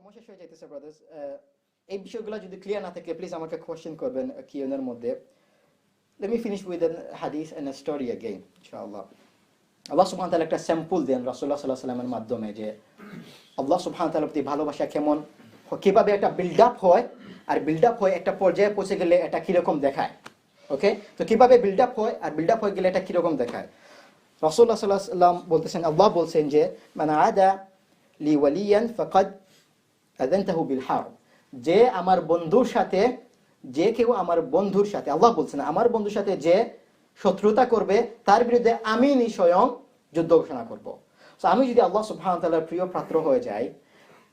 সময় শেষ হয়ে যাইতেছে ব্রাদার্স। এই বিষয়গুলো যদি ক্লিয়ার না থাকে প্লিজ আমাকে কোয়েশ্চেন করবেন কিউএন এর মধ্যে। Let me finish with a hadith and a story again, inshallah. আল্লাহ সুবহানাহু ওয়া তাআলা একটা স্যাম্পল দেন রাসূলুল্লাহ সাল্লাল্লাহু আলাইহি ওয়াসাল্লামের মাধ্যমে যে আল্লাহ সুবহানাহু ওয়া তাআলার প্রতি ভালোবাসা কেমন, কিভাবে একটা বিল্ড আপ হয়, আর বিল্ড আপ হয়ে একটা পর্যায়ে পৌঁছে গেলে এটা কিরকম দেখায়। ওকে, তো কিভাবে বিল্ড আপ হয় আর বিল্ড আপ হয়ে গেলে এটা কিরকম দেখায়। রাসূলুল্লাহ সাল্লাল্লাহু আলাইহি ওয়াসাল্লাম বলতেছেন, আল্লাহ বলছেন যে মান আদা লি ওয়ালিয়ান ফাকাদ আযানতাহু বিল হারব, যে আমার বন্ধুর সাথে, যে কেউ আমার বন্ধুর সাথে, আল্লাহ বলছেন আমার বন্ধুর সাথে যে শত্রুতা করবে তার বিরুদ্ধে আমি স্বয়ং যুদ্ধ ঘোষণা করব। সো আমি যদি আল্লাহ সুবহানাহু ওয়া তাআলার প্রিয় পাত্র হয়ে যাই,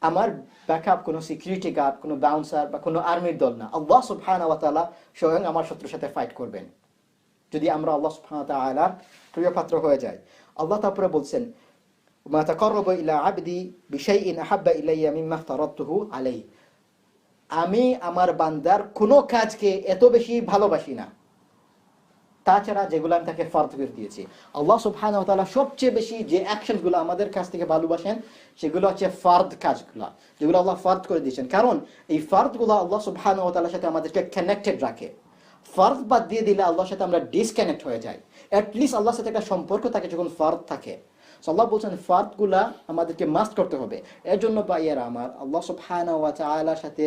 আমার ব্যাকআপ কোনো সিকিউরিটি গার্ড, কোনো বাউন্সার বা কোনো আর্মির দল না, আল্লাহ সুবহানাহু ওয়া তাআলা স্বয়ং আমার শত্রুর সাথে ফাইট করবেন যদি আমরা আল্লাহ সুবহানাহু ওয়া তাআলার প্রিয় পাত্র হয়ে যাই। আল্লাহ তারপরে বলছেন মা তাকাররাবা ইলা আবদি বিশাইইন আহাব্বা ইলাইয়া মিম্মা ইফতারাতুহু আলাইহি, আমি আমার বান্দার কোনো কাজকে এত বেশি ভালোবাসি না তাছাড়া যেগুলো আমি তাকে ফরজ করে দিয়েছি। আল্লাহ সুবহানাহু ওয়া তাআলা সবচেয়ে বেশি যে অ্যাকশনগুলো আমাদের কাছ থেকে ভালোবাসেন সেগুলো হচ্ছে ফরজ কাজগুলো, যেগুলো আল্লাহ ফরজ করে দিয়েছেন। কারণ এই ফরজগুলো আল্লাহ সুবহানাহু ওয়া তাআলার সাথে আমাদেরকে কানেক্টেড রাখে। ফরজ বাদ দিয়ে দিলে আল্লাহর সাথে আমরা ডিসকানেক্ট হয়ে যাই। অ্যাটলিস্ট আল্লাহর সাথে একটা সম্পর্ক থাকে যখন ফরজ থাকে। আল্লাহ বলছেন ফরজগুলা আমাদেরকে মাস্ট করতে হবে। এর জন্য ভাইয়েরা আমার, আল্লাহ সুবহানাহু ওয়া তাআলার সাথে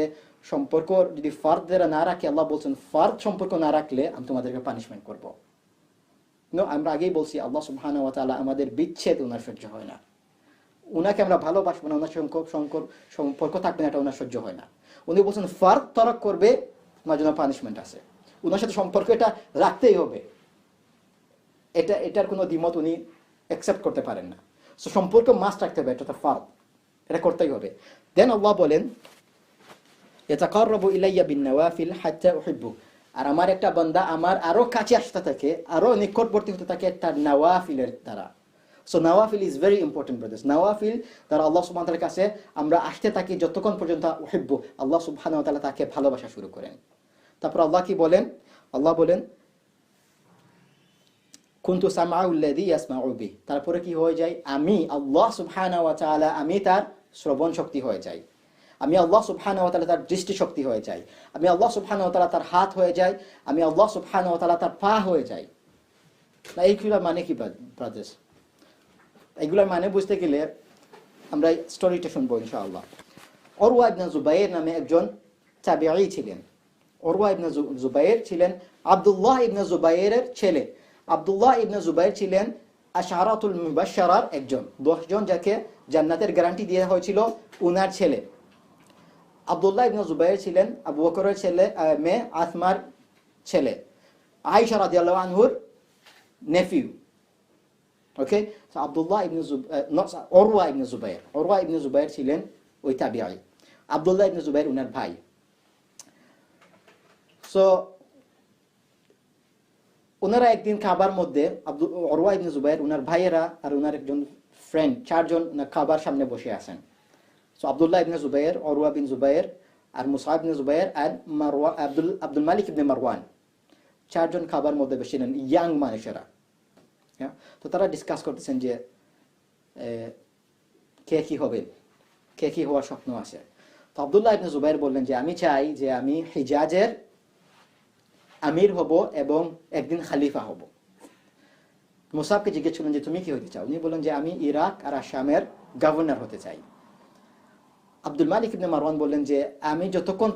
সম্পর্ক যদি ফরজেরা না রাখে, আল্লাহ বলছেন ফরজ সম্পর্ক না রাখলে আমি তোমাদেরকে পানিশমেন্ট করবো। আমরা আগেই বলছি আল্লাহ সুবহানাহু ওয়া তাআলা আমাদের বিচ্ছেদ ওনার সহ্য হয় না। উনাকে আমরা ভালোবাসবো না, ওনার সম্পর্ক থাকবে না, এটা ওনার সহ্য হয় না। উনি বলছেন ফরজ তরক করবে, ওনার জন্য পানিশমেন্ট আছে। ওনার সাথে সম্পর্ক এটা রাখতেই হবে, এটার কোনো দ্বিমত উনি অ্যাকসেপ্ট করতে পারেন না। সো সম্পর্ক মাস্ট রাখতে হবে, এটা তো ফরজ, এটা করতেই হবে। দেন আল্লাহ বলেন ইয়াতাকাররাবু ইলাইয়া বিন-নওয়াফিল হাত্তা উহিব্বু, আর আমার একটা বান্দা আমার আরো কাছে আসতে থাকে, আরো নিকটবর্তী হতে থাকে তার নওয়াফিলের দ্বারা। সো নওয়াফিল ইজ ভেরি ইম্পর্টেন্ট ব্রাদার্স। নওয়াফিল দ্বারা আল্লাহ সুবহানাহু ওয়া তাআলার কাছে আমরা আসতে থাকি যতক্ষণ পর্যন্ত উহিব্বু, আল্লাহ সুবহানাহু ওয়া তাআলা তাকে ভালোবাসা শুরু করেন। তারপর আল্লাহ কি বলেন, আল্লাহ বলেন কুনতু সামআহু আল্লাযী ইয়াসমাউ বিহি, তারপরে কি হয়ে যায়, আমি আল্লাহ সুবহানাহু ওয়া তাআলা আমি তার শ্রবণ শক্তি হয়ে যাই, আমি আল্লাহ সুবহানাহু ওয়া তাআলা তার দৃষ্টি শক্তি হয়ে যাই, আমি আল্লাহ সুবহানাহু ওয়া তাআলা তার হাত হয়ে যাই, আমি আল্লাহ সুবহানাহু ওয়া তাআলা তার পা হয়ে যাই। না এইগুলোর মানে কি ব্রাদার্স? এগুলোর মানে বুঝতে গেলে আমরা স্টোরিটা শুনবো ইনশাআল্লাহ। উরওয়া ইবনে জুবাইর নামে একজন তাবিঈ ছিলেন। উরওয়া ইবনে জুবাইর ছিলেন আব্দুল্লাহ ইবনে জুবাইরের ছেলে। আব্দুল্লাহ ইবনে জুবাইর ছিলেন আশআরাতুল মুবাশশারার একজন, 10 জন যাকে জান্নাতের গ্যারান্টি দেওয়া হয়েছিল, উনার ছেলে। আব্দুল্লাহ ইবনে জুবাইর ছিলেন আবু বকরের ছেলে, মেয়ে আসমার ছেলে, আয়েশা রাদিয়াল্লাহু আনহুর নেফিউ। ওকে, সো আব্দুল্লাহ ইবনে উরওয়া ইবনে জুবাইর ছিলেন ওই তাবিঈ, আব্দুল্লাহ ইবনে জুবাইর উনার ভাই। সো ওনারা একদিন খাবার মধ্যে উরওয়া ইবনে জুবাইর, উনার ভাইয়েরা আর উনার একজন ফ্রেন্ড, 4 জন খাবার সামনে বসে আছেন। সো আব্দুল্লাহ ইবনে জুবাইর, উরওয়া বিন জুবাইর আর মুসআব ইবনে জুবাইর আর আব্দুল মালিক ইবনে মারওয়ান, 4 জন খাবার মধ্যে বসেছিলেন, ইয়াং মানুষেরা। তো তারা ডিসকাস করতেছেন যে কে কি হবে, কে কি হওয়ার স্বপ্ন আছে। তো আব্দুল্লাহ ইবনে জুবাইর বললেন যে আমি চাই যে আমি হিজাজের আমির হব এবং একদিন খালিফা হব। মুসআবকে জিজ্ঞেস করলেন যে তুমি কি হতে চাও? উনি বললেন যে আমি ইরাক আর আসামের গভর্নর হতে চাই। আব্দুল মালিক ইবনে মারওয়ান বললেন যে আমি যতক্ষণ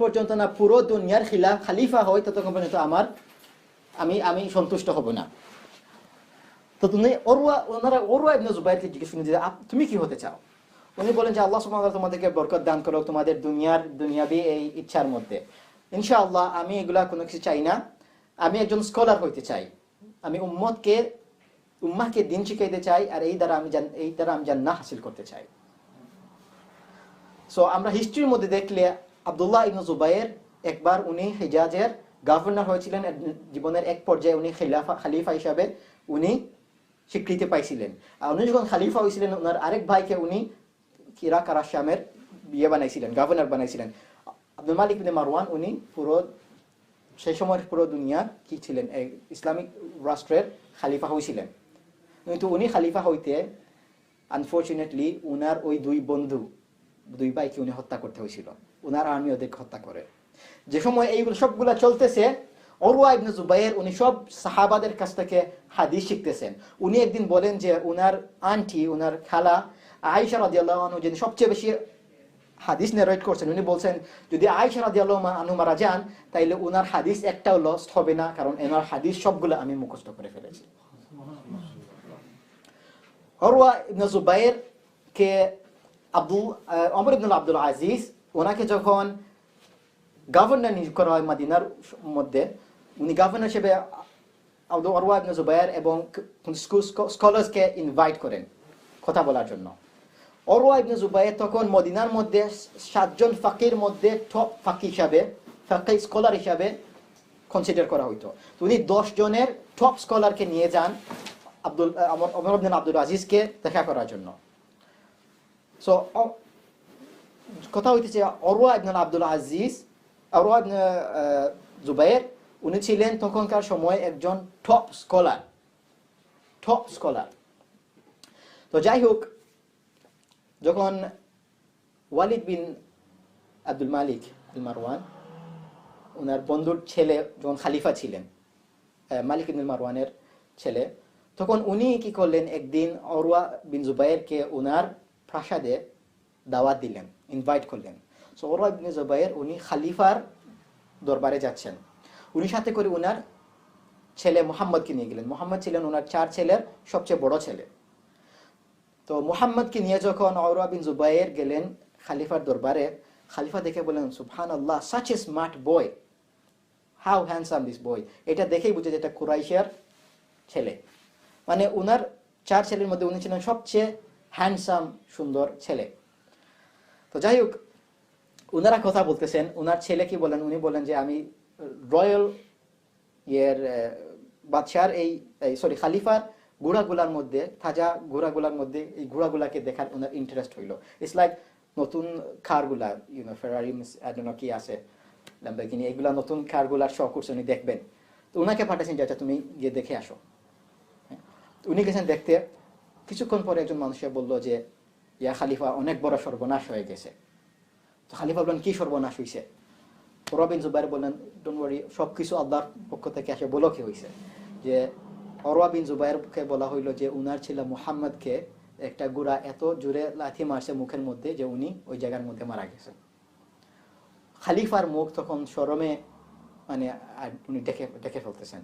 পর্যন্ত না পুরো দুনিয়ার খালিফা হই ততক্ষণ পর্যন্ত আমি সন্তুষ্ট হব না। তো উরওয়া ইবনে জুবাইরকে জিজ্ঞেস করলেন যে তুমি কি হতে চাও? উনি বলেন যে আল্লাহ সুবহানাহু ওয়া তাআলা তোমাদেরকে বরকত দান করুক তোমাদের দুনিয়াবি এই ইচ্ছার মধ্যে। ইনশাআল্লাহ আমি এগুলা কোনো কিছু চাই না, আমি একজন স্কলার হইতে চাই, আমি উম্মাহকে দিন শিখাইতে চাই, আর এই দ্বারা আমি জান্নাত হাসিল করতে চাই। সো আমরা হিস্ট্রির মধ্যে দেখলে আব্দুল্লাহ ইবনে জুবাইর একবার উনি হিজাজের গভর্নর হয়েছিলেন, জীবনের এক পর্যায়ে উনি খালিফা হিসাবে উনি স্বীকৃতি পাইছিলেন। আর উনি যখন খালিফা হয়েছিলেন ওনার আরেক ভাইকে উনি ইরাক আর আসামের গভর্নর বানাইছিলেন। আব্দুল মালিক ইবনে মারওয়ান উনি সেই সময় পুরো দুনিয়া কি ছিলেন, ইসলামিক রাষ্ট্রের খালিফা হয়েছিলেন। কিন্তু উনি খালিফা হইতে আনফর্চুনেটলি উনার ওই দুই ভাইকে উনি হত্যা করতে হয়েছিল, উনার আর্মি ওদেরকে হত্যা করে। যে সময় এইগুলো সবগুলা চলতেছে, উরওয়া ইবনে জুবাইর উনি সব সাহাবাদের কাছ থেকে হাদিস শিখতেছেন। উনি একদিন বলেন যে উনার আন্টি, উনার খালা আয়েশা রাদিয়াল্লাহু আনহা যিনি সবচেয়ে বেশি হাদিস নারেট করছেন, উনি বলছেন যদি আয়েশা রাদিয়াল্লাহু আনহা মারা যান তাইলে উনার হাদিস একটাও লস্ট হবে না, কারণ এনার হাদিস সবগুলো আমি মুখস্থ করে ফেলেছি। উরওয়া ইবনে জুবাইর কে ওমর ইবনে আব্দুল আজিজ ওনাকে যখন গভর্নর নিয়োগ করা হয় মদিনার মধ্যে, উনি গভর্নর হিসেবে উরওয়া ইবনে জুবাইর এবং স্কলার্সকে ইনভাইট করেন কথা বলার জন্য। উরওয়া ইবনে জুবাইর তখন মদিনার মধ্যে 7 জন ফাকির মধ্যে টপ ফাকি হিসাবে, ফাকি স্কলার হিসাবে কনসিডার করা হইতো। তো উনি 10 জনের টপ স্কলারকে নিয়ে যান ওমর ইবনে আব্দুল আজিজকে দেখা করার জন্য। সো কথা হইতেছে উরওয়া ইবনে আব্দুল আজিজ, উরওয়া ইবনে জুবাইর উনি ছিলেন তখনকার সময় একজন টপ স্কলার। তো যাই হোক, যখন ওয়ালিদ বিন আব্দুল মালিক আল মারওয়ান ওনার বন্ধুর ছেলে যখন খালিফা ছিলেন, মালিক ইবনে মারওয়ানের ছেলে, তখন উনি কি করলেন, একদিন উরওয়া বিন জুবাইরকে ওনার প্রাসাদে দাওয়াত দিলেন, ইনভাইট করলেন। সো উরওয়া ইবনে জুবাইর উনি খালিফার দরবারে যাচ্ছেন, উনি সাথে করে ওনার ছেলে মুহাম্মদকে নিয়ে গেলেন। মুহাম্মদ ছিলেন ওনার 4 ছেলের সবচেয়ে বড় ছেলে। তো মুহাম্মদকে নিয়ে যখন উরওয়া বিন জুবাইর গেলেন খালিফার দরবারে, খালিফা দেখে বলেন সুবহানাল্লাহ, such a smart boy, how handsome this boy। এটা দেখেই বুঝে যে এটা কুরাইশের ছেলে, মানে ওনার 4 ছেলের মধ্যে উনি ছিলেন সবচেয়ে হ্যান্ডসাম সুন্দর ছেলে। তো যাই হোক, ওনারা কথা বলতেছেন, ওনার ছেলে কি বলেন, উনি বলেন যে আমি রয়্যাল বাদশার খালিফার ঘোড়াগুলার মধ্যে, তাজা ঘোড়াগুলার মধ্যে এই ঘোড়াগুলাকে দেখার ওনার ইন্টারেস্ট হইল। ইটস লাইক নতুন কারগুলা, ফেরারি কি আছে, ল্যাম্বরগিনি, এগুলা নতুন কারগুলার শখ করছে, উনি দেখবেন। তো ওনাকে পাঠাচ্ছেন যে আচ্ছা তুমি গিয়ে দেখে আসো। উনি গেছেন দেখতে। কিছুক্ষণ পরে একজন মানুষে বলল যে ইয়া খালিফা, অনেক বড় সর্বনাশ হয়ে গেছে। তো খালিফা বললেন কি সর্বনাশ হয়েছে? উরওয়া বিন জুবাইর বললেন ডোন্ট ওয়ারি, সবকিছু আল্লাহর পক্ষ থেকে আসে, বলো কি হয়েছে। যে উরওয়া বিন জুবাইরকে বলা হইল যে উনার ছেলে মুহাম্মদকে একটা ঘোড়া এত জোরে লাথি মারছে মুখের মধ্যে যে উনি ওই জায়গার মধ্যে মারা গেছেন। খালিফার মুখ তখন শরমে মানে উনি ডেকে ফেলতেছেন।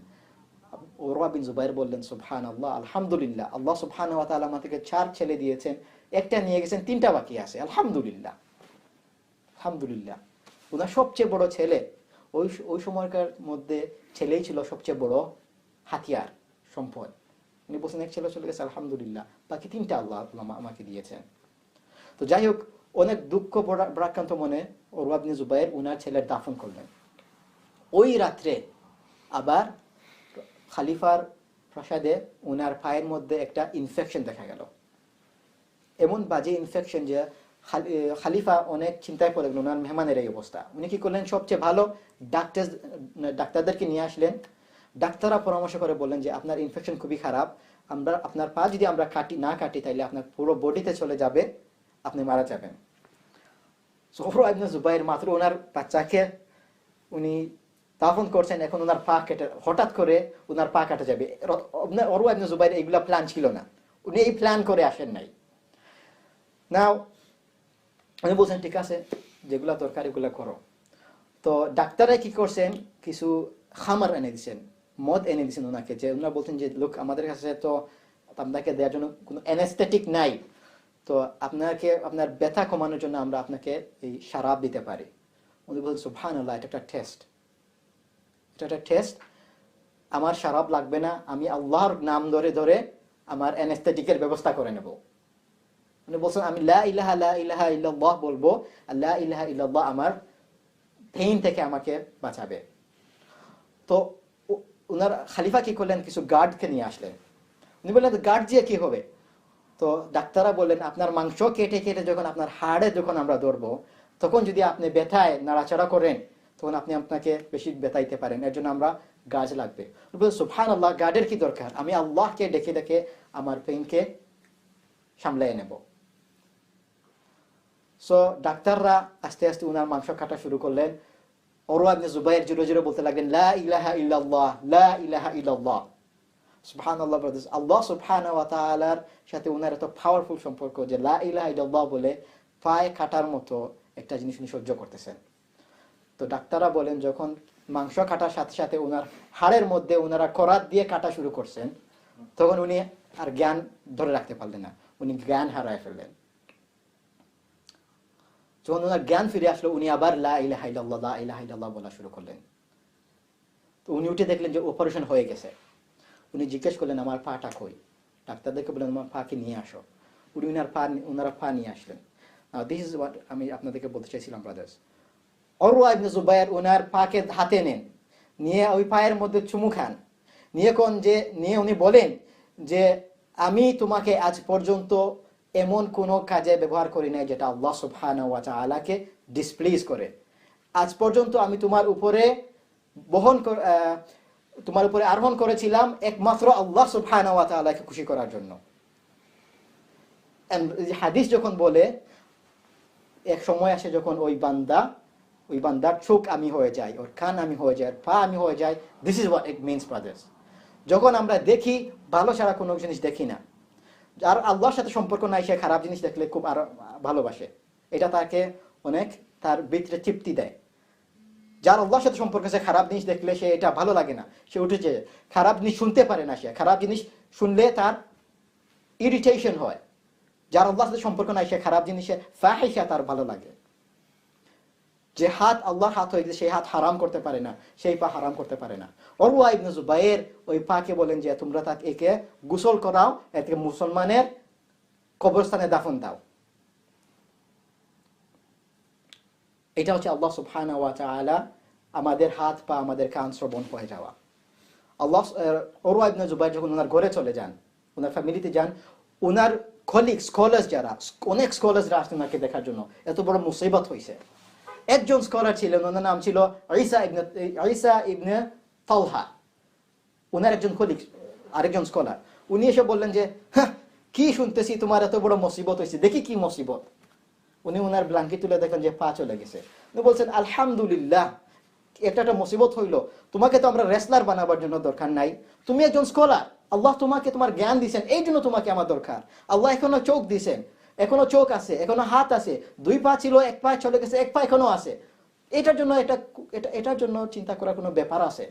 উরওয়া বিন জুবাইর বললেন সুবহানাল্লাহ, আলহামদুলিল্লাহ, আল্লাহ সুবহানাহু ওয়া তাআলা আমাদেরকে 4 ছেলে দিয়েছেন, একটা নিয়ে গেছেন, 3টা বাকি আছে, আলহামদুলিল্লাহ। ওনার সবচেয়ে বড় ছেলে, ওই সময়কার মধ্যে ছেলেই ছিল সবচেয়ে বড় হাতিয়ার, সম্পদ। উনি বলছেন এক ছেলে চলে গেছে, আলহামদুলিল্লাহ, বাকি 3টা আল্লাহ আমাকে দিয়েছেন। তো যাই হোক, অনেক দুঃখ ভারাক্রান্ত মনে উরওয়া বিন জুবাইর উনার ছেলের দাফন করলেন। ওই রাত্রে আবার খালিফার প্রাসাদে উনার পায়ের মধ্যে একটা ইনফেকশন দেখা গেল, এমন বাজে ইনফেকশন যে খালিফা অনেক চিন্তায় পড়ে গেল ওনার মেহমানের এই অবস্থা। উনি কি করলেন, সবচেয়ে ভালো ডাক্তারদেরকে নিয়ে আসলেন। ডাক্তাররা পরামর্শ করে বললেন যে আপনার ইনফেকশন খুবই খারাপ, আপনার পা যদি আমরা না কাটি তাইলে আপনার পুরো বডিতে চলে যাবে, আপনি মারা যাবেন। উরওয়া ইবনে জুবাইর মাত্র ওনার বাচ্চাকে উনি দাফন করছেন, এখন ওনার পা কেটে, হঠাৎ করে ওনার পা কাটা যাবে। উরওয়া ইবনে জুবাইর এইগুলা প্ল্যান ছিল না, উনি এই প্ল্যান করে আসেন নাই। নাও উনি বলছেন ঠিক আছে, যেগুলা দরকার এগুলা করো। তো ডাক্তাররা কি করছেন, কিছু খামার এনে দিচ্ছেন, মদ এনে দিচ্ছেন ওনাকে। যে ওনারা বলছেন যে লোক আমাদের কাছে তো আপনাকে দেওয়ার জন্য কোনো অ্যানেস্থেটিক নাই, তো আপনার ব্যথা কমানোর জন্য আমরা আপনাকে এই শরাব দিতে পারি। উনি বলছেন সুবহানাল্লাহ, এটা একটা টেস্ট, আমার শরাব লাগবে না, আমি আল্লাহর নাম ধরে ধরে আমার অ্যানেস্থেটিকের ব্যবস্থা করে নেব। উনি বলছেন আমি লা ইলাহা ইল্লাল্লাহ বলবো, লা ইলাহা ইল্লাল্লাহ আমার পেইন থেকে আমাকে বাঁচাবে। তো উনার খালিফা কি করলেন, কিছু গার্ডকে নিয়ে আসলেন। উনি বললেন গার্ড দিয়ে কি হবে? তো ডাক্তাররা বললেন আপনার মাংস কেটে কেটে যখন আপনার হাড়ে যখন আমরা ধরবো, তখন যদি আপনি ব্যথায় নাড়াচাড়া করেন, তখন আপনাকে বেশি ব্যথাইতে পারেন, এর জন্য আমরা গার্ড লাগবে। সুবহানাল্লাহ, গার্ডের কি দরকার, আমি আল্লাহকে ডেকে ডেকে আমার পেইনকে সামলায় নেব। সো ডাক্তাররা আস্তে আস্তে উনার মাংস কাটা শুরু করলেন। উরওয়া ইবনে জুবাইর জোরে জোরে বলতে লাগলেন, লা ইলাহা ইল্লাল্লাহ, লা ইলাহা ইল্লাল্লাহ। সুবহানাল্লাহ ব্রাদার্স, আল্লাহ সুবহানাহু ওয়া তাআলার সাথে উনার এত পাওয়ারফুল সম্পর্ক যে লা ইলাহা ইল্লাল্লাহ বলে পায়ে কাটার মতো একটা জিনিস উনি সহ্য করতেছেন। তো ডাক্তাররা বলেন যখন মাংস কাটার সাথে সাথে উনার হাড়ের মধ্যে উনারা করাত দিয়ে কাটা শুরু করছেন, তখন উনি আর জ্ঞান ধরে রাখতে পারলেন না, উনি জ্ঞান হারায় ফেললেন। যখন ওনার জ্ঞান ফিরে আসলো, উনি আবার লা ইলাহা ইল্লাল্লাহ, লা ইলাহা ইল্লাল্লাহ বলা শুরু করলেন। তো উনি উঠে দেখলেন যে অপারেশন হয়ে গেছে। উনি জিজ্ঞেস করলেন, আমার পাটা কই? ডাক্তারদেরকে বললেন, আমার পাকে নিয়ে আসো। ওনারা পা নিয়ে আসলেন। দিস ইজ হোয়াট আমি আপনাদেরকে বলতে চাইছিলাম ব্রাদার্স। উরওয়া ইবনে জুবাইর ওনার পাকে হাতে নেন, নিয়ে ওই পায়ের মধ্যে চুমু খান, নিয়ে উনি বলেন যে আমি তোমাকে আজ পর্যন্ত এমন কোনো কাজে ব্যবহার করি নাই যেটা আল্লাহ সুবহানাহু ওয়া তাআলাকে ডিসপ্লিজ করে। আজ পর্যন্ত আমি তোমার উপরে আরোহণ করেছিলাম একমাত্র আল্লাহ সুবহানাহু ওয়া তাআলাকে খুশি করার জন্য। হাদিস যখন বলে এক সময় আসে যখন ওই বান্দার চোখ আমি হয়ে যাই, ওর কান আমি হয়ে যাই, পা আমি হয়ে যাই। This is what it means brothers. যখন আমরা দেখি ভালো ছাড়া কোনো জিনিস দেখি না। যার আল্লাহর সাথে সম্পর্ক নাই সে খারাপ জিনিস দেখলে খুব আরো ভালোবাসে, এটা তাকে অনেক তার ভিতরে তৃপ্তি দেয়। যার আল্লাহর সাথে সম্পর্ক সে খারাপ জিনিস দেখলে সে এটা ভালো লাগে না, সে উঠেছে খারাপ জিনিস শুনতে পারে না, সে খারাপ জিনিস শুনলে তার ইরিটেশন হয়। যার আল্লাহর সাথে সম্পর্ক নাই সে খারাপ জিনিসে ফাহিশা তার ভালো লাগে। যে হাত আল্লাহর হাত হয়ে গেছে সেই হাত হারাম করতে পারে না, সেই পা হারাম করতে পারে না। উরওয়া ইবনে জুবাইর ওই পাকে বলেন যে তোমরা একে গোসল করাও, একে মুসলমানের কবরস্থানে দাফন দাও। এটা হচ্ছে আল্লাহ সুবহানাহু ওয়া তাআলা আমাদের হাত পা আমাদের কান শ্রবণ হয়ে যাওয়া। উরওয়া ইবনে জুবাইর যখন ওনার ঘরে চলে যান, ওনার ফ্যামিলিতে যান, ওনার স্কলার্স যারা অনেক স্কলার্সরা আসতেন ওনাকে দেখার জন্য, এত বড় মুসিবত হয়েছে। একজন স্কলার ছিলেন, ওনার নাম ছিল ঈসা ইবনে তালহা। ওনার একজন আরেকজন স্কলার, উনি এসে বললেন যে কি শুনতেছি তোমার এত বড় মুসিবত হয়েছে, দেখি কি মুসিবত। উনি ওনার ব্ল্যাঙ্কেট তুলে দেখেন যে পা চলে গেছে। উনি বলছেন আলহামদুলিল্লাহ, একটা মুসিবত হইলো, তোমাকে তো আমরা রেসলার বানাবার জন্য দরকার নাই, তুমি একজন স্কলার, আল্লাহ তোমাকে তোমার জ্ঞান দিয়েছেন, এই জন্য তোমাকে আমার দরকার। আল্লাহ এখনো চোখ দিয়েছেন, এখনো চোখ আছে, এখনো হাত আছে, 2 পা ছিল 1 পা চলে গেছে, 1 পা এখনো আছে, এটার জন্য চিন্তা করার কোনো ব্যাপার আছে?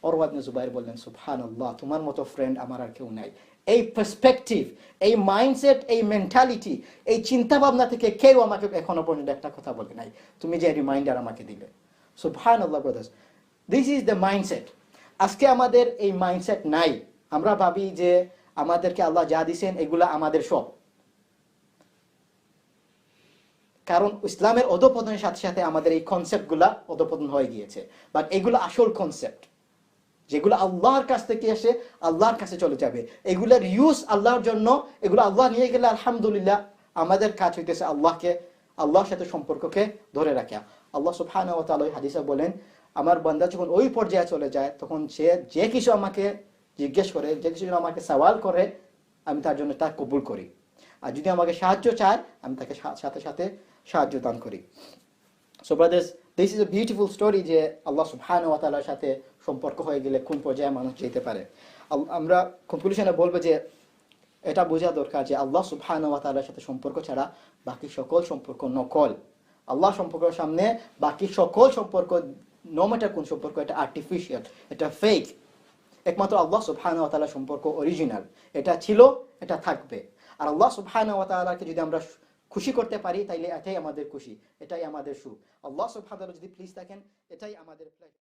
উরওয়া ইবনে জুবাইর বললেন, সুবহানাল্লাহ, তোমার মতো ফ্রেন্ড আমার আর কেউ নাই। এই পার্সপেক্টিভ, এই মাইন্ডসেট, এই মেন্টালিটি, এই চিন্তা ভাবনা থেকে কেউ আমাকে এখনো পর্যন্ত একটা কথা বলে নাই, তুমি যে রিমাইন্ডার আমাকে দিলে। সুবহানাল্লাহ brothers, this is the mindset. আজকে আমাদের এই মাইন্ডসেট নাই। আমরা ভাবি যে আমাদেরকে আল্লাহ যা দিয়েছেন এগুলা আমাদের সব। কারণ ইসলামের অধঃপতনের সাথে সাথে আমাদের এই কনসেপ্টগুলা অধঃপতন হয়ে গিয়েছে। বাট এগুলো আসল কনসেপ্ট, যেগুলো আল্লাহর কাছ থেকে এসে আল্লাহর কাছে চলে যাবে। এগুলোর ইউজ আল্লাহর জন্য, এগুলো আল্লাহ নিয়ে গেলে আলহামদুলিল্লাহ। আমাদের কাজ হইতেছে আল্লাহর সাথে সম্পর্ককে ধরে রাখা। আল্লাহ সুবহানাহু ওয়া তাআলা হাদিসে বলেন, আমার বান্দা যখন ওই পর্যায়ে চলে যায় তখন সে যে কিছু আমাকে জিজ্ঞেস করে, যে কিছু আমাকে সওয়াল করে, আমি তার জন্য তা কবুল করি। আর যদি আমাকে সাহায্য চায় আমি তাকে সাথে সাথে সাহায্য দান করি। So brothers, this is a beautiful story যে আল্লাহ সুবহানাহু ওয়া তাআলার সাথে সম্পর্ক হয়ে গেলে কোন পর্যায়ে মানুষ যেতে পারে। আমরা কনক্লুশনে বলবো যে এটা বোঝা দরকার যে আল্লাহ সুবহানাহু ওয়া তাআলার সাথে সম্পর্ক ছাড়া বাকি সকল সম্পর্ক নকল। আল্লাহ সম্পর্কের সামনে বাকি সকল সম্পর্ক, নো ম্যাটার কোন সম্পর্ক, এটা আর্টিফিশিয়াল, এটা ফেক। একমাত্র আল্লাহ সুবহানাহু ওয়া তাআলার সম্পর্ক অরিজিনাল, এটা ছিল, এটা থাকবে। আর আল্লাহ সুবহানাহু ওয়া তাআলাকে যদি আমরা খুশি করতে পারি তাইলে এটাই আমাদের খুশি, এটাই আমাদের সুখ। আল্লাহ সুবহানাহু ওয়া তাআলা যদি প্লিজ থাকেন, এটাই আমাদের প্লেজার।